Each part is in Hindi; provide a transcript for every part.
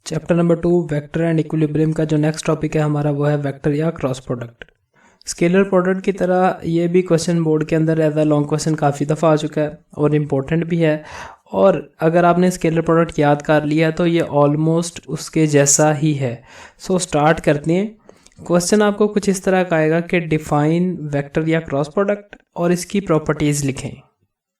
Chapter number 2 vector and equilibrium का जो नेक्स्ट टॉपिक है हमारा वो है वेक्टर या क्रॉस प्रोडक्ट। स्केलर प्रोडक्ट की तरह ये भी क्वेश्चन बोर्ड के अंदर एज अ लॉन्ग क्वेश्चन काफ़ी दफ़ा आ चुका है और इम्पोर्टेंट भी है। और अगर आपने स्केलर प्रोडक्ट याद कर लिया तो ये ऑलमोस्ट उसके जैसा ही है। सो स्टार्ट करते हैं। क्वेश्चन आपको कुछ इस तरह का आएगा कि डिफाइन वेक्टर या क्रॉस प्रोडक्ट और इसकी प्रॉपर्टीज़ लिखें।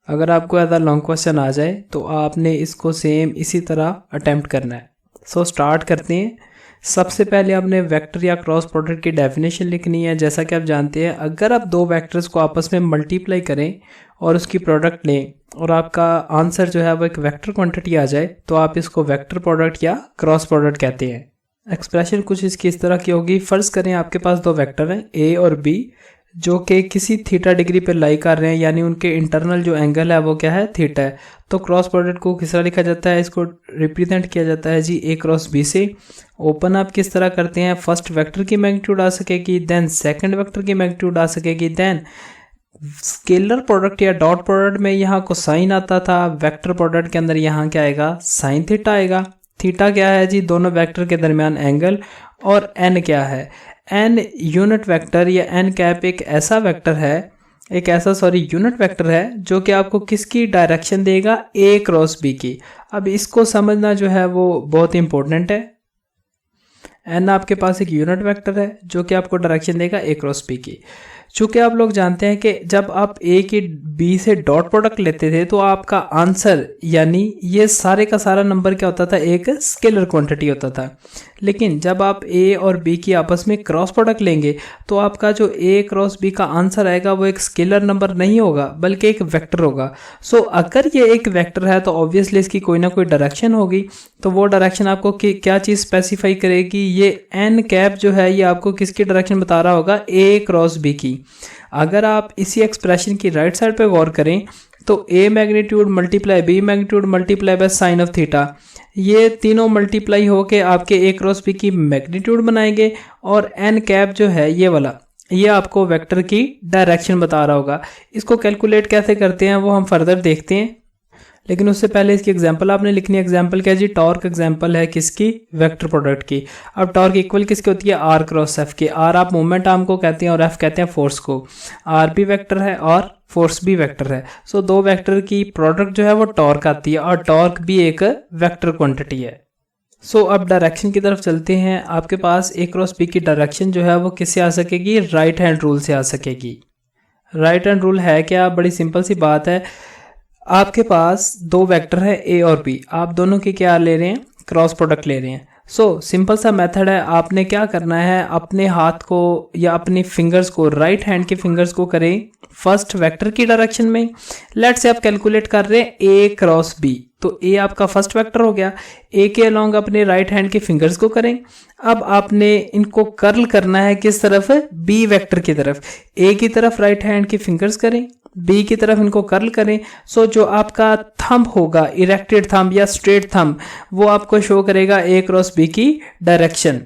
अगर आपको एज अ लॉन्ग क्वेश्चन आ जाए तो आपने इसको सेम इसी तरह अटैम्प्ट करना है। सो स्टार्ट करते हैं। सबसे पहले आपने वेक्टर या क्रॉस प्रोडक्ट की डेफिनेशन लिखनी है। जैसा कि आप जानते हैं, अगर आप दो वेक्टर्स को आपस में मल्टीप्लाई करें और उसकी प्रोडक्ट लें और आपका आंसर जो है वो एक वेक्टर क्वांटिटी आ जाए तो आप इसको वेक्टर प्रोडक्ट या क्रॉस प्रोडक्ट कहते हैं। एक्सप्रेशन कुछ इसकी इस तरह की होगी। फर्ज करें आपके पास दो वेक्टर हैं ए और बी जो कि किसी थीटा डिग्री पे लाई कर रहे हैं, यानी उनके इंटरनल जो एंगल है वो क्या है, थीटा है। तो क्रॉस प्रोडक्ट को किस तरह लिखा जाता है, इसको रिप्रेजेंट किया जाता है जी ए क्रॉस बी से। ओपन आप किस तरह करते हैं, फर्स्ट वेक्टर की मैग्नीट्यूड आ सकेगी, देन सेकंड वेक्टर की मैग्नीट्यूड आ सकेगी, देन स्केलर प्रोडक्ट या डॉट प्रोडक्ट में यहाँ को साइन आता था, वेक्टर प्रोडक्ट के अंदर यहाँ क्या आएगा, साइन थीटा आएगा। थीटा क्या है जी, दोनों वेक्टर के दरमियान एंगल। और एन क्या है, एन यूनिट वेक्टर या एन कैप एक ऐसा वेक्टर है, एक ऐसा यूनिट वेक्टर है जो कि आपको किसकी डायरेक्शन देगा, ए क्रॉस बी की। अब इसको समझना जो है वो बहुत इंपॉर्टेंट है। एन आपके पास एक यूनिट वेक्टर है जो कि आपको डायरेक्शन देगा ए क्रॉस बी की। चूंकि आप लोग जानते हैं कि जब आप ए की बी से डॉट प्रोडक्ट लेते थे तो आपका आंसर यानी ये सारे का सारा नंबर क्या होता था, एक स्केलर क्वांटिटी होता था। लेकिन जब आप ए और बी की आपस में क्रॉस प्रोडक्ट लेंगे तो आपका जो ए क्रॉस बी का आंसर आएगा वो एक स्केलर नंबर नहीं होगा बल्कि एक वेक्टर होगा। सो अगर ये एक वेक्टर है तो ऑब्वियसली इसकी कोई ना कोई डायरेक्शन होगी। तो वो डायरेक्शन आपको क्या चीज़ स्पेसिफाई करेगी, ये एन कैप जो है ये आपको किसकी डायरेक्शन बता रहा होगा, ए क्रॉस बी की। अगर आप इसी एक्सप्रेशन की राइट साइड पे गौर करें तो A magnitude multiply B magnitude multiply by sine of theta, ये तीनों मल्टीप्लाई होके आपके ए क्रॉस बी की मैग्नीट्यूड बनाएंगे और एन कैप जो है ये वाला ये आपको वेक्टर की डायरेक्शन बता रहा होगा। इसको कैलकुलेट कैसे करते हैं वो हम फर्दर देखते हैं, लेकिन उससे पहले इसकी एग्जांपल आपने लिखनी है। एग्जांपल क्या जी, टॉर्क एग्जांपल है किसकी, वेक्टर प्रोडक्ट की। अब टॉर्क इक्वल किसकी होती है, आर क्रॉस एफ की। आर आप मोमेंट आर्म को कहते हैं और एफ कहते हैं फोर्स को। आर भी वेक्टर है और फोर्स भी वेक्टर है। सो दो वेक्टर की प्रोडक्ट जो है वो टॉर्क आती है और टॉर्क भी एक वेक्टर क्वांटिटी है। सो अब डायरेक्शन की तरफ चलते हैं। आपके पास ए क्रॉस बी की डायरेक्शन जो है वो किससे आ सकेगी, राइट हैंड रूल से आ सकेगी। राइट हैंड रूल है क्या, बड़ी सिंपल सी बात है। आपके पास दो वेक्टर है ए और बी, आप दोनों की क्या ले रहे हैं, क्रॉस प्रोडक्ट ले रहे हैं। सो सिंपल सा मेथड है, आपने क्या करना है, अपने हाथ को या अपनी फिंगर्स को, राइट हैंड के फिंगर्स को करें फर्स्ट वेक्टर की डायरेक्शन में। लेट्स से आप कैलकुलेट कर रहे हैं ए क्रॉस बी, तो ए आपका फर्स्ट वेक्टर हो गया। ए के अलोंग अपने राइट हैंड के फिंगर्स को करें। अब आपने इनको कर्ल करना है किस तरफ, बी वेक्टर की तरफ। ए की तरफ राइट हैंड के फिंगर्स करें, बी की तरफ इनको कर्ल करें। सो जो आपका थंब होगा, इरेक्टेड थंब या स्ट्रेट थंब, वो आपको शो करेगा ए क्रॉस बी की डायरेक्शन।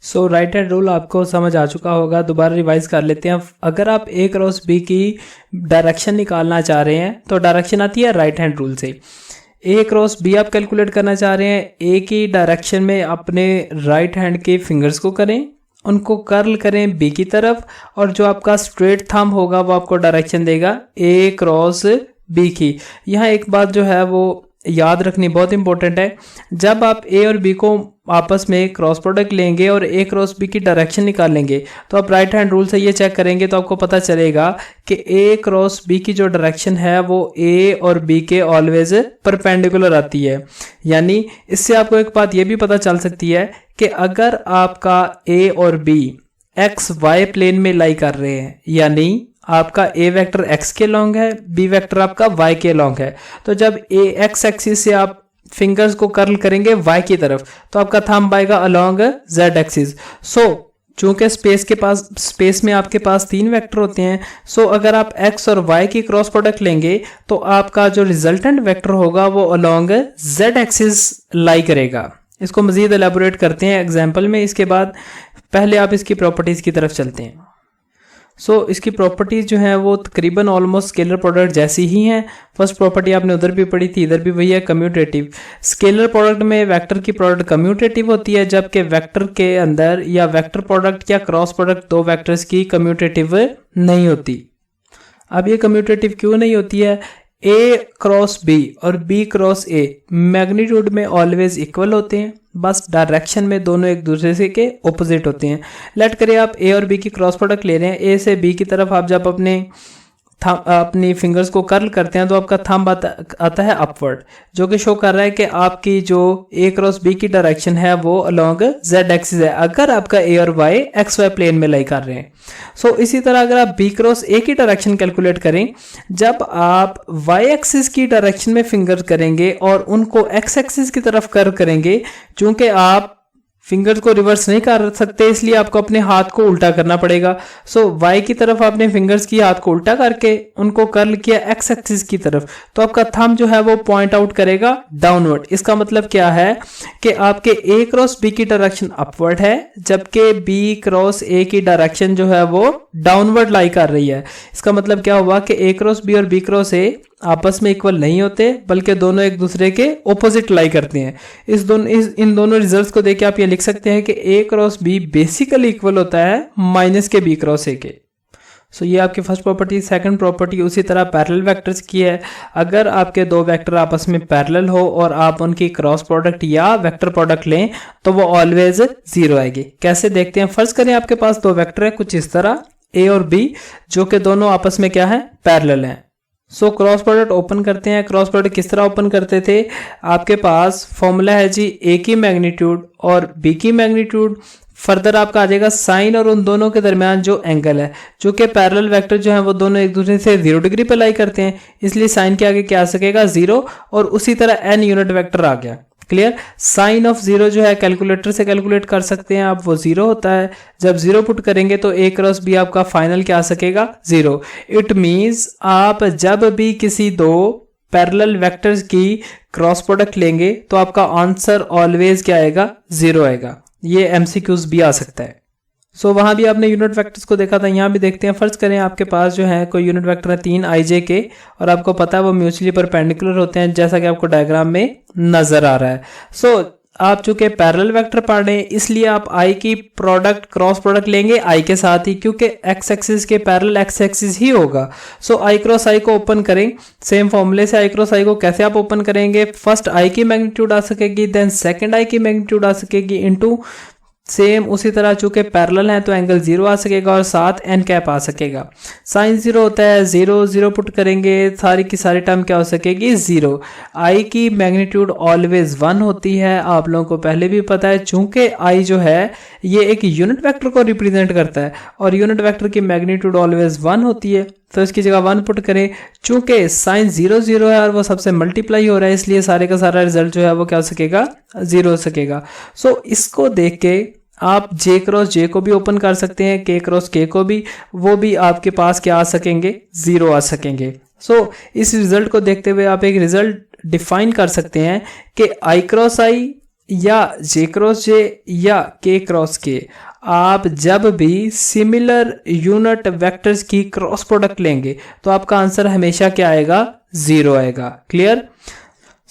सो राइट हैंड रूल आपको समझ आ चुका होगा, दोबारा रिवाइज कर लेते हैं। अगर आप ए क्रॉस बी की डायरेक्शन निकालना चाह रहे हैं तो डायरेक्शन आती है राइट हैंड रूल से। ए क्रॉस बी आप कैलकुलेट करना चाह रहे हैं, ए की डायरेक्शन में अपने राइट हैंड के फिंगर्स को करें, उनको कर्ल करें बी की तरफ, और जो आपका स्ट्रेट थंब होगा वो आपको डायरेक्शन देगा ए क्रॉस बी की। यहाँ एक बात जो है वो याद रखनी बहुत इंपॉर्टेंट है, जब आप ए और बी को आपस में क्रॉस प्रोडक्ट लेंगे और ए क्रॉस बी की डायरेक्शन निकालेंगे तो आप राइट हैंड रूल से ये चेक करेंगे तो आपको पता चलेगा कि ए क्रॉस बी की जो डायरेक्शन है वो ए और बी के ऑलवेज परपेंडिकुलर आती है। यानी इससे आपको एक बात ये भी पता चल सकती है कि अगर आपका ए और बी एक्स वाई प्लेन में लाई कर रहे हैं, यानी आपका ए वेक्टर एक्स के लॉन्ग है, बी वेक्टर आपका वाई के लॉन्ग है, तो जब ए एक्स एक्सिस से आप फिंगर्स को कर्ल करेंगे वाई की तरफ तो आपका थंब आएगा अलोंग जेड एक्सिस। सो चूंकि स्पेस में आपके पास तीन वेक्टर होते हैं, सो अगर आप एक्स और वाई की क्रॉस प्रोडक्ट लेंगे तो आपका जो रिजल्टेंट वेक्टर होगा वो अलोंग जेड एक्सिस लाई करेगा। इसको मजीद एलैबोरेट करते हैं एग्जाम्पल में, इसके बाद पहले आप इसकी प्रॉपर्टीज की तरफ चलते हैं। इसकी प्रॉपर्टीज जो है वो तकरीबन ऑलमोस्ट स्केलर प्रोडक्ट जैसी ही हैं। फर्स्ट प्रॉपर्टी आपने उधर भी पढ़ी थी, इधर भी वही है, कम्यूटेटिव। स्केलर प्रोडक्ट में वेक्टर की प्रोडक्ट कम्यूटेटिव होती है, जबकि वेक्टर के अंदर या वेक्टर प्रोडक्ट या क्रॉस प्रोडक्ट दो वेक्टर्स की कम्यूटेटिव नहीं होती। अब ये कम्यूटेटिव क्यों नहीं होती है? A क्रॉस B और B क्रॉस A मैग्नीट्यूड में ऑलवेज इक्वल होते हैं, बस डायरेक्शन में दोनों एक दूसरे से के ऑपोजिट होते हैं। लेट करिए आप A और B की क्रॉस प्रोडक्ट ले रहे हैं, A से B की तरफ आप जब अपनी फिंगर्स को कर्ल करते हैं तो आपका थंब आता है अपवर्ड, जो कि शो कर रहा है कि आपकी जो A क्रॉस B की डायरेक्शन है वो अलोंग Z एक्सिस है, अगर आपका A और Y XY प्लेन में लाई कर रहे हैं। इसी तरह अगर आप B क्रॉस A की डायरेक्शन कैलकुलेट करें, जब आप Y एक्सिस की डायरेक्शन में फिंगर करेंगे और उनको X एक्सिस की तरफ कर्व करेंगे, चूंकि आप फिंगर्स को रिवर्स नहीं कर सकते इसलिए आपको अपने हाथ को उल्टा करना पड़ेगा। वाई की तरफ आपने फिंगर्स की हाथ को उल्टा करके उनको कर्ल किया एक्स एक्सिस की तरफ, तो आपका थंब जो है वो पॉइंट आउट करेगा डाउनवर्ड। इसका मतलब क्या है कि आपके ए क्रॉस बी की डायरेक्शन अपवर्ड है, जबकि बी क्रॉस ए की डायरेक्शन जो है वो डाउनवर्ड लाई कर रही है। इसका मतलब क्या हुआ कि ए क्रॉस बी और बी क्रॉस ए आपस में इक्वल नहीं होते, बल्कि दोनों एक दूसरे के ऑपोजिट लाई करते हैं। इन दोनों रिजल्ट्स को देख के आप ये लिख सकते हैं कि ए क्रॉस बी बेसिकली इक्वल होता है माइनस के बी क्रॉस ए के। ये आपकी फर्स्ट प्रॉपर्टी। सेकंड प्रॉपर्टी उसी तरह पैरेलल वेक्टर्स की है। अगर आपके दो वेक्टर आपस में पैरेलल हो और आप उनकी क्रॉस प्रोडक्ट या वेक्टर प्रोडक्ट लें तो वो ऑलवेज जीरो आएगी। कैसे देखते हैं? फर्ज करें आपके पास दो वेक्टर है कुछ इस तरह ए और बी, जो कि दोनों आपस में क्या है? पैरेलल हैं। क्रॉस प्रोडक्ट ओपन करते हैं। क्रॉस प्रोडक्ट किस तरह ओपन करते थे? आपके पास फॉर्मूला है जी ए की मैग्नीट्यूड और बी की मैग्नीट्यूड, फर्दर आपका आ जाएगा साइन और उन दोनों के दरमियान जो एंगल है, जो कि पैरेलल वेक्टर जो है वो दोनों एक दूसरे से 0 डिग्री पे लाई करते हैं, इसलिए साइन के आगे क्या आ सकेगा? 0। और उसी तरह एन यूनिट वेक्टर आ गया। क्लियर? साइन ऑफ 0 जो है कैलकुलेटर से कैलकुलेट कर सकते हैं आप, वो 0 होता है। जब 0 पुट करेंगे तो ए क्रॉस बी आपका फाइनल क्या आ सकेगा? 0। इट मींस आप जब भी किसी दो पैरेलल वेक्टर्स की क्रॉस प्रोडक्ट लेंगे तो आपका आंसर ऑलवेज क्या आएगा? 0 आएगा। ये एमसीक्यूज भी आ सकता है। वहां भी आपने यूनिट वेक्टर्स को देखा था, यहाँ भी देखते हैं। फर्ज करें आपके पास जो है कोई यूनिट वेक्टर है 3 IJ के, और आपको पता है वो म्यूचुअली परपेंडिकुलर होते हैं, जैसा कि आपको डायग्राम में नजर आ रहा है। आप चूंकि पैरेलल वेक्टर पढ़ रहे हैं इसलिए आप I की प्रोडक्ट क्रॉस प्रोडक्ट लेंगे I के साथ ही, क्योंकि एक्स एक्सिस के पैरेलल एक्स एक्सिस ही होगा। I क्रॉस I को ओपन करें। सेम फॉर्मूले से I क्रॉस I को कैसे आप ओपन करेंगे? फर्स्ट I की मैग्नीट्यूड आ सकेगी, देन सेकंड I की मैग्नीट्यूड आ सकेगी, इनटू सेम उसी तरह चूंकि पैरेलल है तो एंगल 0 आ सकेगा और साथ एन कैप आ सकेगा। साइन 0 होता है, 0 पुट करेंगे, सारी की सारी टर्म क्या हो सकेगी? 0। आई की मैग्नीट्यूड ऑलवेज 1 होती है, आप लोगों को पहले भी पता है, चूंकि आई जो है ये एक यूनिट वेक्टर को रिप्रेजेंट करता है और यूनिट वेक्टर की मैग्नीट्यूड ऑलवेज 1 होती है, तो इसकी जगह 1 पुट करें। चूंकि साइन 0 है और वो सबसे मल्टीप्लाई हो रहा है, इसलिए सारे का सारा रिजल्ट जो है वो क्या हो सकेगा? 0 हो सकेगा। इसको देख के आप J क्रॉस J को भी ओपन कर सकते हैं, K क्रॉस K को भी, वो भी आपके पास क्या आ सकेंगे? 0 आ सकेंगे। इस रिजल्ट को देखते हुए आप एक रिजल्ट डिफाइन कर सकते हैं कि I क्रॉस I या J क्रॉस J या K क्रॉस K, आप जब भी सिमिलर यूनिट वेक्टर्स की क्रॉस प्रोडक्ट लेंगे तो आपका आंसर हमेशा क्या आएगा? 0 आएगा। क्लियर?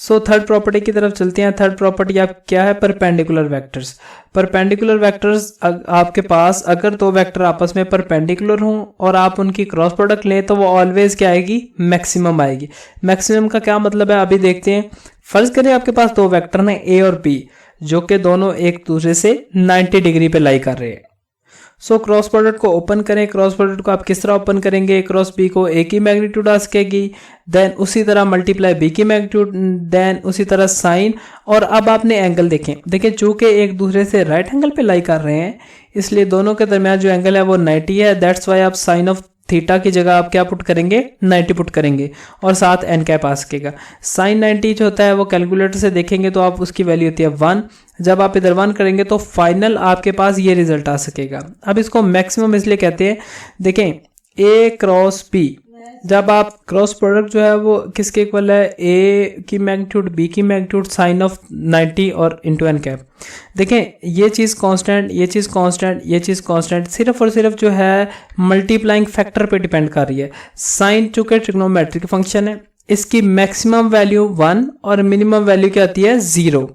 थर्ड प्रॉपर्टी की तरफ चलते हैं। थर्ड प्रॉपर्टी आप क्या है? Perpendicular vectors. परपेंडिकुलर वेक्टर्स आपके पास अगर दो वेक्टर आपस में परपेंडिकुलर हों और आप उनकी क्रॉस प्रोडक्ट लें तो वो ऑलवेज क्या आएगी? मैक्सिमम आएगी। मैक्सिमम का क्या मतलब है? अभी देखते हैं। फर्ज करें आपके पास दो वेक्टर हैं A और B, जो कि दोनों एक दूसरे से 90 डिग्री पे लाई कर रहे हैं। क्रॉस प्रोडक्ट को ओपन करें। क्रॉस प्रोडक्ट को आप किस तरह ओपन करेंगे? क्रॉस बी को ए की मैग्नीट्यूड आ सकेगी, देन उसी तरह मल्टीप्लाई बी की मैग्नीट्यूड, देन उसी तरह साइन, और अब आपने एंगल देखें चूंकि एक दूसरे से राइट एंगल पे लाई कर रहे हैं इसलिए दोनों के दरमियान जो एंगल है वो 90 है। दैट्स वाई आप साइन ऑफ थीटा की जगह आप क्या पुट करेंगे? 90 पुट करेंगे और साथ एन कैप आ सकेगा। साइन 90 जो होता है वो कैलकुलेटर से देखेंगे तो आप उसकी वैल्यू होती है 1। जब आप इधर 1 करेंगे तो फाइनल आपके पास ये रिजल्ट आ सकेगा। अब इसको मैक्सिमम इसलिए कहते हैं, देखें A क्रॉस B जब आप क्रॉस प्रोडक्ट जो है वो किसके इक्वल है, ए की मैग्नीट्यूड बी की मैग्नीट्यूड साइन ऑफ 90 और इंटू एन कैप। देखें ये चीज़ कांस्टेंट, ये चीज़ कांस्टेंट, ये चीज़ कांस्टेंट, सिर्फ और सिर्फ जो है मल्टीप्लाइंग फैक्टर पे डिपेंड कर रही है। साइन चूंकि ट्रिग्नोमेट्रिक फंक्शन है, इसकी मैक्सिमम वैल्यू 1 और मिनिमम वैल्यू क्या आती है 0।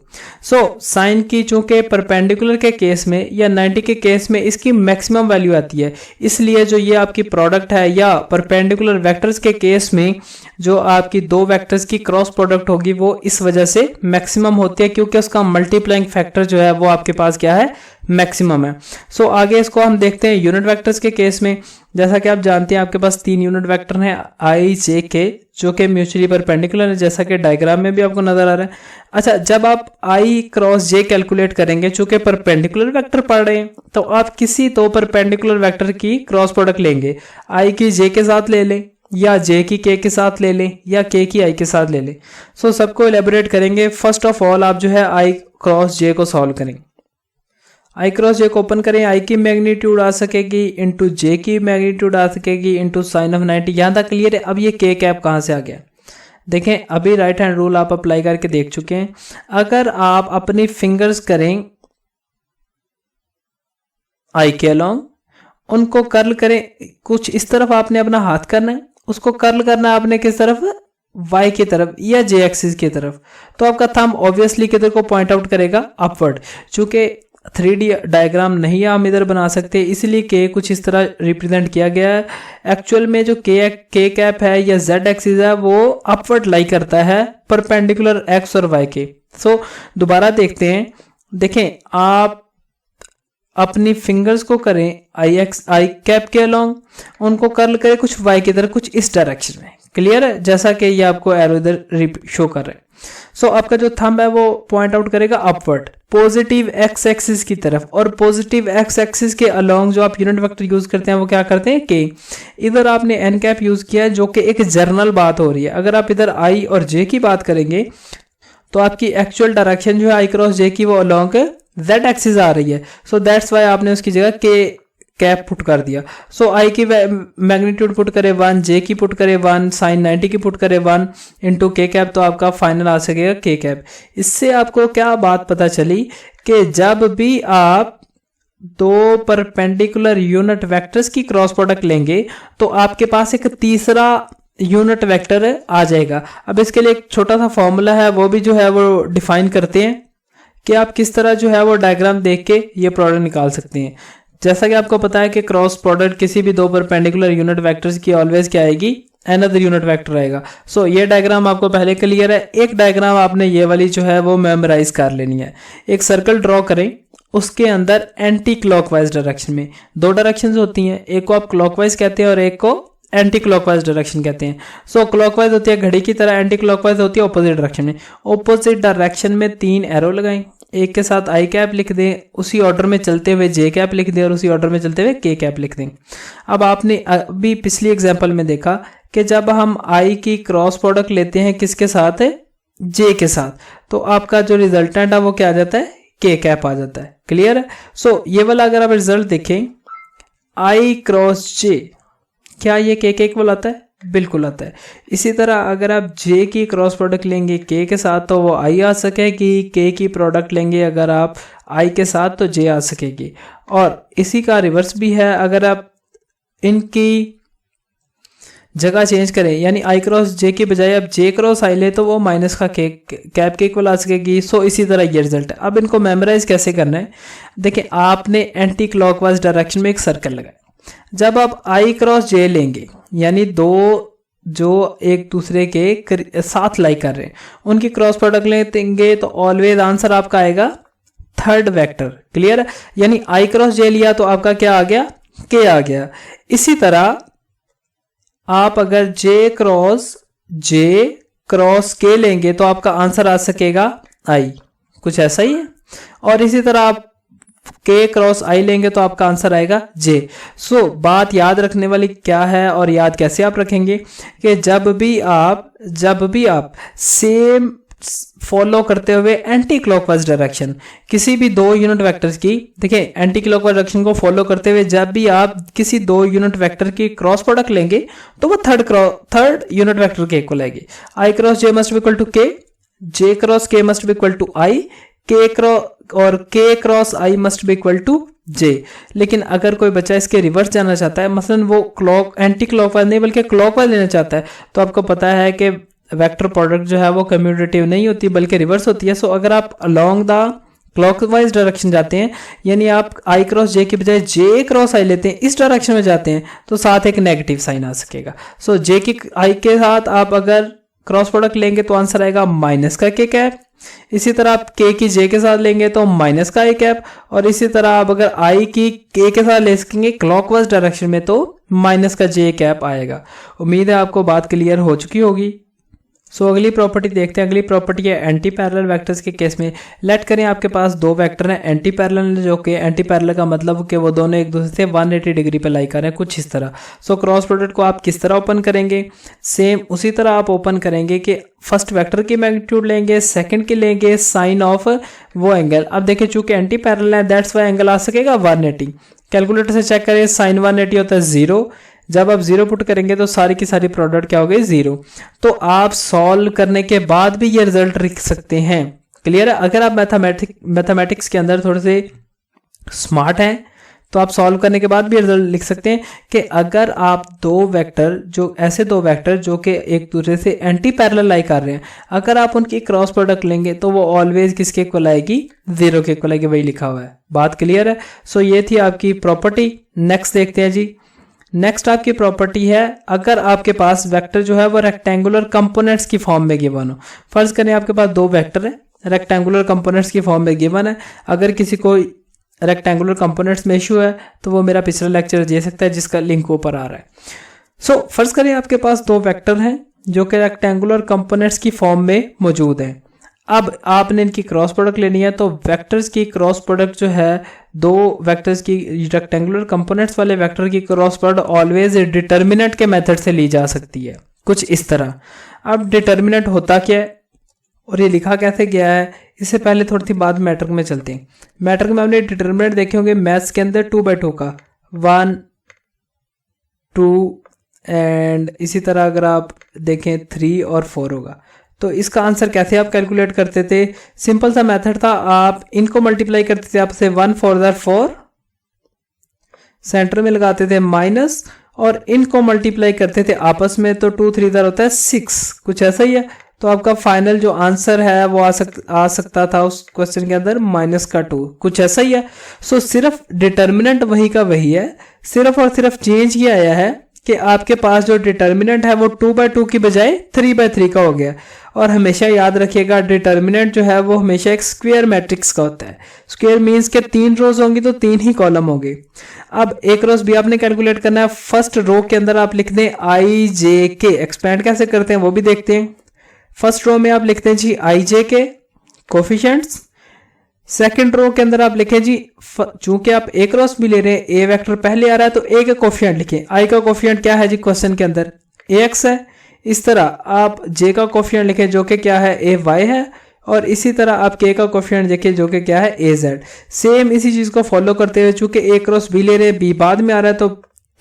सो साइन की चूंकि परपेंडिकुलर के केस में या 90 के केस में इसकी मैक्सिमम वैल्यू आती है, इसलिए जो ये आपकी प्रोडक्ट है या परपेंडिकुलर वेक्टर्स के केस में जो आपकी दो वेक्टर्स की क्रॉस प्रोडक्ट होगी वो इस वजह से मैक्सिमम होती है, क्योंकि उसका मल्टीप्लाइंग फैक्टर जो है वो आपके पास क्या है, मैक्सिमम है। सो आगे इसको हम देखते हैं यूनिट वेक्टर्स के केस में। जैसा कि आप जानते हैं आपके पास तीन यूनिट वेक्टर हैं आई जे के, जो कि म्यूचुअली परपेंडिकुलर है, जैसा कि डायग्राम में भी आपको नजर आ रहा है। अच्छा, जब आप आई क्रॉस जे कैलकुलेट करेंगे, चूंकि परपेंडिकुलर वेक्टर पढ़ रहे हैं, तो आप किसी दो परपेंडिकुलर वेक्टर की क्रॉस प्रोडक्ट लेंगे। आई की जे के साथ ले लें, या जे की के के साथ ले लें, या के की आई के साथ ले लें। सो सबको एलेबोरेट करेंगे। फर्स्ट ऑफ ऑल आप जो है आई क्रॉस जे को सॉल्व करेंगे। आई क्रॉस जे को ओपन करें, आई की मैग्नीट्यूड आ सकेगी इंटू जे की मैग्नीट्यूड आ सकेगी इंटू साइन ऑफ 90। यहां तक क्लियर है। अब ये के कैप कहां से आ गया, देखें अभी राइट हैंड रूल आप अप्लाई करके देख चुके हैं। अगर आप अपनी फिंगर्स करें आई के अलोंग, उनको कर्ल करें, कुछ इस तरफ आपने अपना हाथ करना है, उसको कर्ल करना है आपने किस तरफ, y की तरफ या j एक्सिस की तरफ। तो आपका थंब ऑब्वियसली किधर को पॉइंट आउट करेगा, अपवर्ड। चूंकि 3D डायग्राम नहीं हम इधर बना सकते, इसलिए के कुछ इस तरह रिप्रेजेंट किया गया है। एक्चुअल में जो के कैप है या z एक्सिस है वो अपवर्ड लाई करता है परपेंडिकुलर x और y के। सो दोबारा देखते हैं, देखें आप अपनी फिंगर्स को करें आई कैप के अलोंग, उनको कर्ल करें कुछ y की तरफ, कुछ इस डायरेक्शन में। क्लियर है, जैसा कि ये आपको एरो इधर शो कर रहे हैं। सो आपका जो थंब है वो पॉइंट आउट करेगा अपवर्ड पॉजिटिव एक्स एक्सिस की तरफ, और पॉजिटिव एक्स एक्सिस के अलोंग जो आप यूनिट वेक्टर यूज करते हैं वो क्या करते हैं, के। इधर आपने एन कैप यूज किया है, जो कि एक जनरल बात हो रही है। अगर आप इधर आई और जे की बात करेंगे तो आपकी एक्चुअल डायरेक्शन जो है आई क्रॉस जे की वो अलोंग z एक्सिस आ रही है। सो दैट्स वाई आपने उसकी जगह के कैप पुट कर दिया। सो आई की मैग्नीट्यूड पुट करे 1, जे की पुट करे 1, साइन 90 की पुट करे 1 इंटू के कैप, तो आपका फाइनल आ सकेगा के कैप। इससे आपको क्या बात पता चली कि जब भी आप दो परपेंडिकुलर यूनिट वेक्टर्स की क्रॉस प्रोडक्ट लेंगे तो आपके पास एक तीसरा यूनिट वेक्टर आ जाएगा। अब इसके लिए एक छोटा सा फॉर्मूला है, वो भी जो है वो डिफाइन करते हैं कि आप किस तरह जो है वो डायग्राम देख के ये प्रोडक्ट निकाल सकते हैं। जैसा कि आपको पता है कि क्रॉस प्रोडक्ट किसी भी दो परपेंडिकुलर यूनिट वेक्टर्स की ऑलवेज क्या आएगी, अनदर यूनिट वेक्टर आएगा। सो ये डायग्राम आपको पहले क्लियर है। एक डायग्राम आपने ये वाली जो है वो मेमोराइज कर लेनी है। एक सर्कल ड्रॉ करें, उसके अंदर एंटी क्लॉकवाइज डायरेक्शन में दो डायरेक्शंस होती हैं, एक को आप क्लॉकवाइज कहते हैं और एक को एंटी क्लॉकवाइज डायरेक्शन कहते हैं। सो क्लॉकवाइज होती है घड़ी की तरह, एंटी क्लॉकवाइज होती है ऑपोजिट डायरेक्शन में। ऑपोजिट डायरेक्शन में 3 एरो लगाएं, एक के साथ आई कैप लिख दें, उसी ऑर्डर में चलते हुए जे कैप लिख दें और उसी ऑर्डर में चलते हुए के कैप लिख दें। अब आपने अभी पिछली एग्जांपल में देखा कि जब हम आई की क्रॉस प्रोडक्ट लेते हैं किसके साथ है, जे के साथ, तो आपका जो रिजल्टेंट है वो क्या आ जाता है, के कैप आ जाता है। क्लियर है। सो ये वाला अगर आप रिजल्ट देखें आई क्रॉस जे, क्या ये के इक्वल आता है, बिल्कुल आता है। इसी तरह अगर आप जे की क्रॉस प्रोडक्ट लेंगे के के साथ तो वो आई आ सकेगी, के की प्रोडक्ट लेंगे अगर आप आई के साथ तो जे आ सकेगी। और इसी का रिवर्स भी है, अगर आप इनकी जगह चेंज करें, यानी आई क्रॉस जे की बजाय आप जे क्रॉस आई ले तो वो माइनस का के कैप के इक्वल आ सकेगी। सो इसी तरह ये रिजल्ट है। अब इनको मेमोराइज कैसे करना है, देखिए आपने एंटी क्लॉकवाइज डायरेक्शन में एक सर्कल लगाया। जब आप आई क्रॉस जे लेंगे, यानी दो जो एक दूसरे के साथ लाई कर रहे हैं उनकी क्रॉस प्रोडक्ट लेंगे तो ऑलवेज आंसर आपका आएगा थर्ड वेक्टर। क्लियर है, यानी आई क्रॉस जे लिया तो आपका क्या आ गया, के आ गया। इसी तरह आप अगर जे क्रॉस के लेंगे तो आपका आंसर आ सकेगा आई, कुछ ऐसा ही है। और इसी तरह आप के क्रॉस आई लेंगे तो आपका आंसर आएगा जे। सो बात याद रखने वाली क्या है और याद कैसे आप रखेंगे कि जब भी आप सेम फॉलो करते हुए एंटी क्लॉकवाइज डायरेक्शन, किसी भी दो यूनिट वेक्टर्स की, देखिए एंटी क्लॉकवाइज डायरेक्शन को फॉलो करते हुए जब भी आप किसी दो यूनिट वेक्टर की क्रॉस प्रोडक्ट लेंगे तो वो थर्ड यूनिट वेक्टर के इक्वल आएगी। I cross j must be equal to k, j cross k must be equal to i, k cross i must be equal to j. लेकिन अगर कोई बच्चा इसके रिवर्स जाना चाहता है, मसलन वो एंटी क्लॉकवाइज नहीं बल्कि क्लॉकवाइज लेना चाहता है, तो आपको पता है कि वेक्टर प्रोडक्ट जो है वो कम्यूटेटिव नहीं होती बल्कि रिवर्स होती है। सो अगर आप अलोंग द क्लॉकवाइज डायरेक्शन जाते हैं, यानी आप आई क्रॉस जे की बजाय जे क्रॉस आई लेते हैं, इस डायरेक्शन में जाते हैं, तो साथ एक नेगेटिव साइन आ सकेगा। सो जे की आई के साथ आप अगर क्रॉस प्रोडक्ट लेंगे तो आंसर आएगा माइनस का के कैप। इसी तरह आप के की जे के साथ लेंगे तो माइनस का आई कैप, और इसी तरह आप अगर आई की के के साथ ले सकेंगे क्लॉकवाइज डायरेक्शन में तो माइनस का जे कैप आएगा। उम्मीद है आपको बात क्लियर हो चुकी होगी। सो अगली प्रॉपर्टी देखते हैं। अगली प्रॉपर्टी है एंटी पैरेलल वेक्टर्स के केस में। लेट करें आपके पास दो वेक्टर हैं एंटी पैरेलल, जो कि एंटी पैरेलल का मतलब कि वो दोनों एक दूसरे से 180 डिग्री पे लाई कर रहे हैं, कुछ इस तरह। सो क्रॉस प्रोडक्ट को आप किस तरह ओपन करेंगे, सेम उसी तरह आप ओपन करेंगे कि फर्स्ट वेक्टर की मैग्नीट्यूड लेंगे, सेकंड की लेंगे, साइन ऑफ वो एंगल। अब देखिए चूंकि एंटी पैरेलल है दैट्स वाई एंगल आ सकेगा 180। कैलकुलेटर से चेक करें, साइन 180 होता है 0। जब आप 0 पुट करेंगे तो सारी की सारी प्रोडक्ट क्या हो गई 0। तो आप सॉल्व करने के बाद भी ये रिजल्ट लिख सकते हैं। क्लियर है? अगर आप मैथमेटिक्स के अंदर थोड़े से स्मार्ट हैं तो आप सॉल्व करने के बाद भी रिजल्ट लिख सकते हैं कि अगर आप दो वेक्टर जो कि एक दूसरे से एंटी पैरेलल लाई कर रहे हैं, अगर आप उनकी क्रॉस प्रोडक्ट लेंगे तो वो ऑलवेज किसके इक्वल आएगी, 0 के इक्वल आएगी। वही लिखा हुआ है। बात क्लियर है? सो ये थी आपकी प्रॉपर्टी। नेक्स्ट देखते हैं जी। नेक्स्ट आपकी प्रॉपर्टी है, अगर आपके पास वेक्टर जो है वो रेक्टेंगुलर कंपोनेंट्स की फॉर्म में गिवन हो। फर्ज करें आपके पास दो वेक्टर है रेक्टेंगुलर कंपोनेंट्स की फॉर्म में गिवन है। अगर किसी को रेक्टेंगुलर कंपोनेंट्स में इशू है तो वो मेरा पिछला लेक्चर दे सकता है जिसका लिंक ऊपर आ रहा है। सो फर्ज करें आपके पास दो वेक्टर हैं जो कि रेक्टेंगुलर कंपोनेंट्स की फॉर्म में मौजूद हैं। अब आपने इनकी क्रॉस प्रोडक्ट लेनी है, तो वेक्टर्स की क्रॉस प्रोडक्ट जो है, दो वेक्टर्स की रेक्टेंगुलर कंपोनेंट्स वाले वेक्टर की क्रॉस प्रोडक्ट ऑलवेज डिटर्मिनेंट के मेथड से ली जा सकती है, कुछ इस तरह। अब डिटर्मिनेंट होता क्या है और ये लिखा कैसे गया है, इससे पहले थोड़ी सी बात मैट्रिक में चलते हैं। मैट्रिक में हमने डिटर्मिनेंट देखे होंगे मैथ्स के अंदर 2/2 का 1 2 एंड इसी तरह अगर आप देखें 3 और 4 होगा। तो इसका आंसर कैसे आप कैलकुलेट करते थे? सिंपल सा मेथड था, आप इनको मल्टीप्लाई करते थे आपसे 1 4 4, सेंटर में लगाते थे माइनस, और इनको मल्टीप्लाई करते थे आपस में, तो 2 3 होता है 6, कुछ ऐसा ही है। तो आपका फाइनल जो आंसर है वो आ सकता था उस क्वेश्चन के अंदर -2, कुछ ऐसा ही है। सो सिर्फ डिटर्मिनेंट वही का वही है, सिर्फ और सिर्फ चेंज ये आया है कि आपके पास जो डिटर्मिनेंट है वो 2/2 की बजाय 3/3 का हो गया। और हमेशा याद रखिएगा डिटर्मिनेंट जो है वो हमेशा एक स्क्वायर मैट्रिक्स का होता है। स्क्वायर मींस के 3 रोज होंगी तो 3 ही कॉलम होंगे। अब एक रोज भी आपने कैलकुलेट करना है। फर्स्ट रो के अंदर आप लिखते हैं आई जे के, एक्सपेंड कैसे करते हैं वो भी देखते हैं। फर्स्ट रो में आप लिखते हैं जी आई जे के कोफिशिएंट्स। सेकंड रो के अंदर आप लिखें जी, चूंकि आप ए क्रॉस भी ले रहे हैं, ए वेक्टर पहले आ रहा है तो ए का कोफिशिएंट लिखें। आई का कोफिशिएंट क्या है जी क्वेश्चन के अंदर, ax है। इस तरह आप जे का कोफिशिएंट लिखें जो कि क्या है, ay है। और इसी तरह आप के का कोफिशिएंट देखें जो कि क्या है, az। सेम इसी चीज को फॉलो करते हुए चूंकि ए क्रॉस बी ले रहे हैं, बी बाद में आ रहा है, तो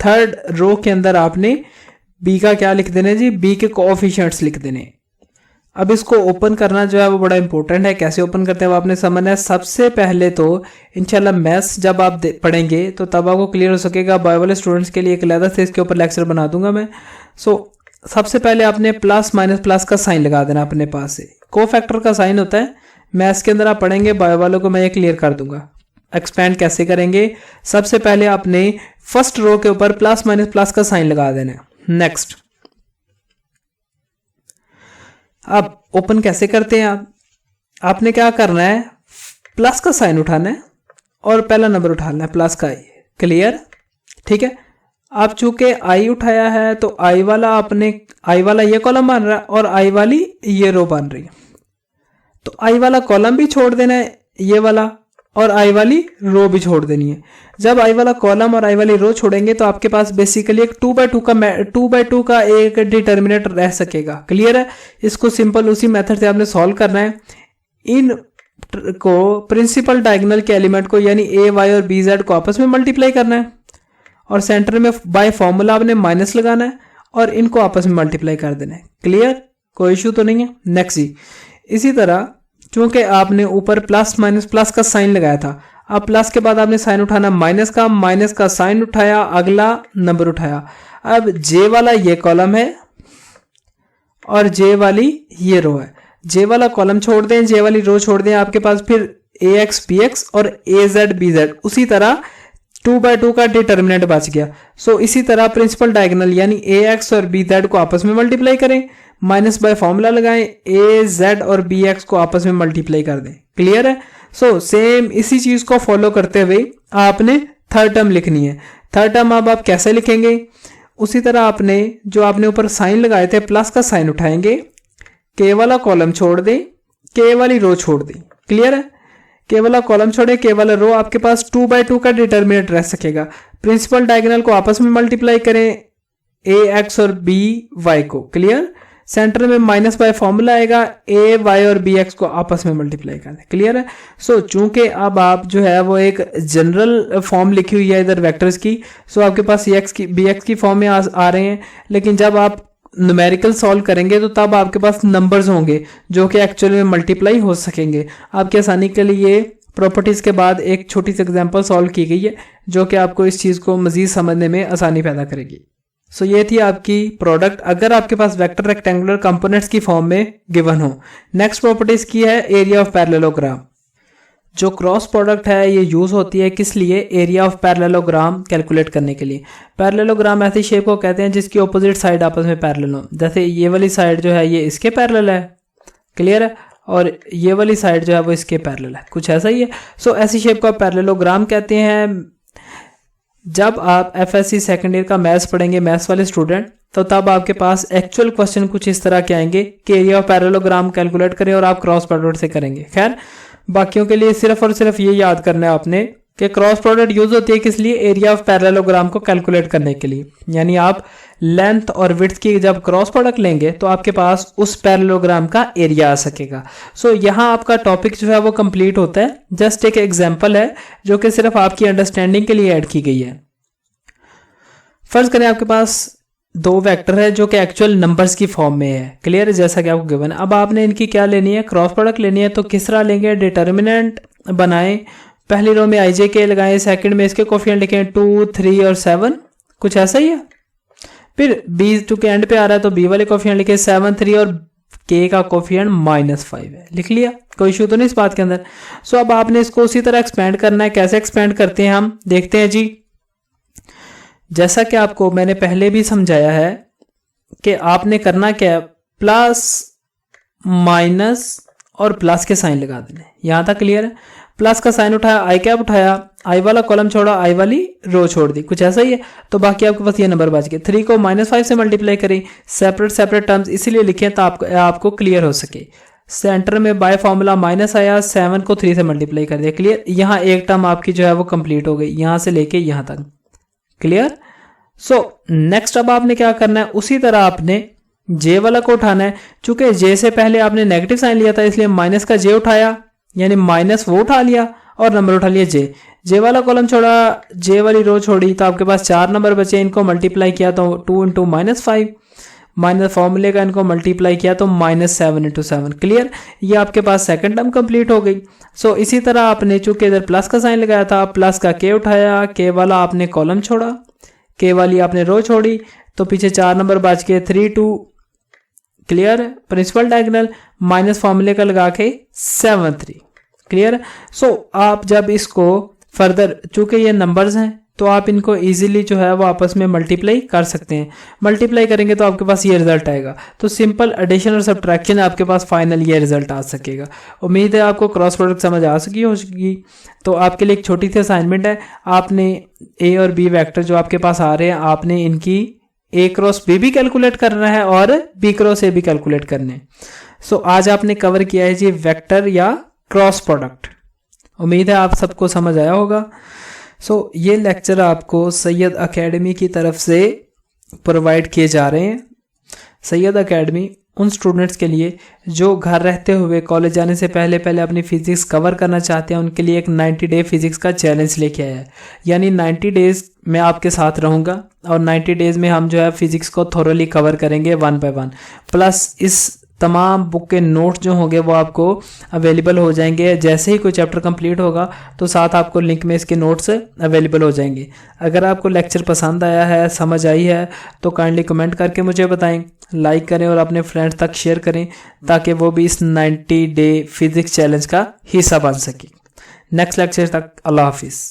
थर्ड रो के अंदर आपने बी का क्या लिख देना है जी, बी के कोफिशिएंट्स लिख देने। अब इसको ओपन करना जो है वो बड़ा इंपॉर्टेंट है। कैसे ओपन करते हैं वो आपने समझना है। सबसे पहले तो इंशाल्लाह मैथ्स जब आप पढ़ेंगे तो तब आपको क्लियर हो सकेगा। बायो वाले स्टूडेंट्स के लिए एक अलग से इसके ऊपर लेक्चर बना दूंगा मैं। सबसे पहले आपने प्लस माइनस प्लस का साइन लगा देना अपने पास से। कोफैक्टर का साइन होता है, मैथ्स के अंदर आप पढ़ेंगे, बायो वालों को मैं ये क्लियर कर दूंगा। एक्सपेंड कैसे करेंगे, सबसे पहले आपने फर्स्ट रो के ऊपर प्लस माइनस प्लस का साइन लगा देना है। नेक्स्ट अब ओपन कैसे करते हैं आपने क्या करना है, प्लस का साइन उठाना है और पहला नंबर उठाना है प्लस का। क्लियर? ठीक है। आप चूंकि आई उठाया है तो आई वाला ये कॉलम बन रहा है और आई वाली ये रो बन रही है, तो आई वाला कॉलम भी छोड़ देना है ये वाला, और आई वाली रो भी छोड़ देनी है। जब आई वाला कॉलम और आई वाली रो छोड़ेंगे तो आपके पास बेसिकली एक 2x2 का एक डिटर्मिनेंट रह सकेगा। क्लियर है? इसको सिंपल उसी मेथड से आपने सॉल्व करना है। इन को प्रिंसिपल डायगोनल के एलिमेंट को यानी ए वाई और बी जेड को आपस में मल्टीप्लाई करना है और सेंटर में बाय फॉर्मूला आपने माइनस लगाना है और इनको आपस में मल्टीप्लाई कर देना है। क्लियर? कोई इशू तो नहीं है। नेक्स्ट जी, इसी तरह चूंकि आपने ऊपर प्लस माइनस प्लस का साइन लगाया था, अब प्लस के बाद आपने साइन उठाना माइनस का साइन उठाया, अगला नंबर उठाया। अब जे वाला ये कॉलम है और जे वाली ये रो है। जे वाला कॉलम छोड़ दें, जे वाली रो छोड़ दें, आपके पास फिर ए एक्स बी एक्स और ए जेड बी जेड, उसी तरह 2x2 का डिटर्मिनेंट बच गया। सो इसी तरह प्रिंसिपल डायगोनल यानी ए एक्स और बी जेड को आपस में मल्टीप्लाई करें, माइनस बाय फॉर्मूला लगाएं, ए जेड और बी एक्स को आपस में मल्टीप्लाई कर दें। क्लियर है? सो सेम इसी चीज को फॉलो करते हुए आपने थर्ड टर्म लिखनी है। थर्ड टर्म अब आप कैसे लिखेंगे? उसी तरह आपने जो आपने ऊपर साइन लगाए थे प्लस का साइन उठाएंगे, के वाला कॉलम छोड़ दें, के वाली रो छोड़ दें। क्लियर है? के वाला कॉलम छोड़े, के वाला रो, आपके पास 2x2 का डिटर्मिनेंट रह सकेगा। प्रिंसिपल डायगोनल को आपस में मल्टीप्लाई करें, ए एक्स और बी वाई को। क्लियर? सेंटर में माइनस बाय फॉर्मूला आएगा, ए वाई और बी एक्स को आपस में मल्टीप्लाई कर दें। क्लियर है? सो चूंकि अब आप जो है वो एक जनरल फॉर्म लिखी हुई है इधर वेक्टर्स की, सो आपके पास ए एक्स की बी एक्स की फॉर्म में आ रहे हैं, लेकिन जब आप न्यूमेरिकल सॉल्व करेंगे तो तब आपके पास नंबर्स होंगे जो कि एक्चुअल में मल्टीप्लाई हो सकेंगे। आपकी आसानी के लिए प्रॉपर्टीज के बाद एक छोटी सी एग्जांपल सॉल्व की गई है जो कि आपको इस चीज़ को मजीद समझने में आसानी पैदा करेगी। सो ये थी आपकी प्रोडक्ट अगर आपके पास वेक्टर रेक्टेंगुलर कंपोनेंट्स की फॉर्म में गिवन हो। नेक्स्ट प्रॉपर्टीज की है एरिया ऑफ पैरेललोग्राम। जो क्रॉस प्रोडक्ट है ये यूज होती है किस लिए? एरिया ऑफ पैरेललोग्राम कैलकुलेट करने के लिए। पैरेललोग्राम ऐसी शेप को कहते हैं जिसकी ऑपोजिट साइड आपस में पैरेलल हो। जैसे ये वाली साइड जो है ये इसके पैरेलल है। क्लियर है? और ये वाली साइड जो है वो इसके पैरेलल है, कुछ ऐसा ही है। सो ऐसी शेप को पैरेललोग्राम कहते हैं। जब आप एफएससी सेकंड ईयर का मैथ्स पढ़ेंगे, मैथ्स वाले स्टूडेंट, तो तब आपके पास एक्चुअल क्वेश्चन कुछ इस तरह के आएंगे कि एरिया ऑफ पैरेललोग्राम कैलकुलेट करें और आप क्रॉस प्रोडक्ट से करेंगे। खैर, बाकियों के लिए सिर्फ और सिर्फ ये याद करना है आपने कि क्रॉस प्रोडक्ट यूज होती है किस लिए? एरिया ऑफ पैरेललोग्राम को कैलकुलेट करने के लिए। यानी आप लेंथ और विड्थ की जब क्रॉस प्रोडक्ट लेंगे तो आपके पास उस पैरेललोग्राम का एरिया आ सकेगा। सो यहाँ आपका टॉपिक जो है वो कंप्लीट होता है। जस्ट एक एग्जांपल है जो कि सिर्फ आपकी अंडरस्टैंडिंग के लिए ऐड की गई है। फर्ज करें आपके पास दो वेक्टर है जो कि एक्चुअल नंबर्स की फॉर्म में है। क्लियर है? जैसा कि आपको गिवन है। अब आपने इनकी क्या लेनी है? क्रॉस प्रोडक्ट लेनी है। तो किस तरह लेंगे? डिटर्मिनेंट बनाएं, पहली रो में आई जे के लगाएं, सेकंड में इसके कोफिशिएंट लिखें 2, 3 और 7, कुछ ऐसा ही है। फिर बी टू के एंड पे आ रहा है तो बी वाले कोफिशिएंट लिखे 7, 3 और के का कोफिशिएंट -5 है। लिख लिया? कोई इशू तो नहीं इस बात के अंदर। सो अब आपने इसको उसी तरह एक्सपेंड करना है। कैसे एक्सपेंड करते हैं हम देखते हैं जी। जैसा कि आपको मैंने पहले भी समझाया है कि आपने करना क्या है, प्लस माइनस और प्लस के साइन लगा देने। यहां तक क्लियर है? प्लस का साइन उठाया, आई कैप उठाया, आई वाला कॉलम छोड़ा, आई वाली रो छोड़ दी, कुछ ऐसा ही है। तो बाकी आपके पास ये नंबर बच गए। 3 को -5 से मल्टीप्लाई करें। सेपरेट टर्म्स इसीलिए लिखें तो आपको क्लियर हो सके। सेंटर में बाय फॉर्मूला माइनस आया, 7 को 3 से मल्टीप्लाई कर दिया। क्लियर? यहाँ एक टर्म आपकी जो है वो कंप्लीट हो गई, यहां से लेके यहां तक। क्लियर? सो नेक्स्ट अब आपने क्या करना है? उसी तरह आपने जे वाला को उठाना है। चूंकि जे से पहले आपने नेगेटिव साइन लिया था इसलिए माइनस का जे उठाया, यानी माइनस वो उठा लिया और नंबर उठा लिया जे। जे वाला कॉलम छोड़ा, जे वाली रो छोड़ी, तो आपके पास 4 नंबर बचे। इनको मल्टीप्लाई किया तो 2 × -5, माइनस फॉर्मूले का इनको मल्टीप्लाई किया तो -7 × 7। क्लियर? ये आपके पास सेकंड टर्म कंप्लीट हो गई। सो इसी तरह आपने चूंकि इधर प्लस का साइन लगाया था, प्लस का के उठाया, के वाला आपने कॉलम छोड़ा, के वाली आपने रो छोड़ी, तो पीछे 4 नंबर बच गए 3, 2। क्लियर? प्रिंसिपल डायगोनल माइनस फॉर्मूले का लगा के 7, 3। क्लियर? सो आप जब इसको फर्दर, चूंकि ये नंबर्स हैं तो आप इनको इजीली जो है वो आपस में मल्टीप्लाई कर सकते हैं। मल्टीप्लाई करेंगे तो आपके पास ये रिजल्ट आएगा। तो सिंपल एडिशन और सब्ट्रैक्शन आपके पास फाइनल ये रिजल्ट आ सकेगा। उम्मीद है आपको क्रॉस प्रोडक्ट समझ आ सकी होगी। तो आपके लिए एक छोटी सी असाइनमेंट है, आपने ए और बी वेक्टर जो आपके पास आ रहे हैं आपने इनकी ए क्रॉस बी भी कैलकुलेट करना है और बी क्रॉस ए भी कैलकुलेट करने हैं। सो आज आपने कवर किया है जी वेक्टर या क्रॉस प्रोडक्ट। उम्मीद है आप सबको समझ आया होगा। ये लेक्चर आपको सैयद एकेडमी की तरफ से प्रोवाइड किए जा रहे हैं। सैयद एकेडमी उन स्टूडेंट्स के लिए जो घर रहते हुए कॉलेज जाने से पहले पहले अपनी फिजिक्स कवर करना चाहते हैं, उनके लिए एक 90 डे फिजिक्स का चैलेंज लेके आया है। यानी 90 डेज मैं आपके साथ रहूँगा और 90 डेज में हम जो है फिजिक्स को थोरली कवर करेंगे 1 बाय 1। प्लस इस तमाम बुक के नोट्स जो होंगे वो आपको अवेलेबल हो जाएंगे। जैसे ही कोई चैप्टर कंप्लीट होगा तो साथ आपको लिंक में इसके नोट्स अवेलेबल हो जाएंगे। अगर आपको लेक्चर पसंद आया है, समझ आई है, तो काइंडली कमेंट करके मुझे बताएं, लाइक करें और अपने फ्रेंड्स तक शेयर करें ताकि वो भी इस 90 डे फिजिक्स चैलेंज का हिस्सा बन सके। नेक्स्ट लेक्चर तक अल्लाह हाफिज़।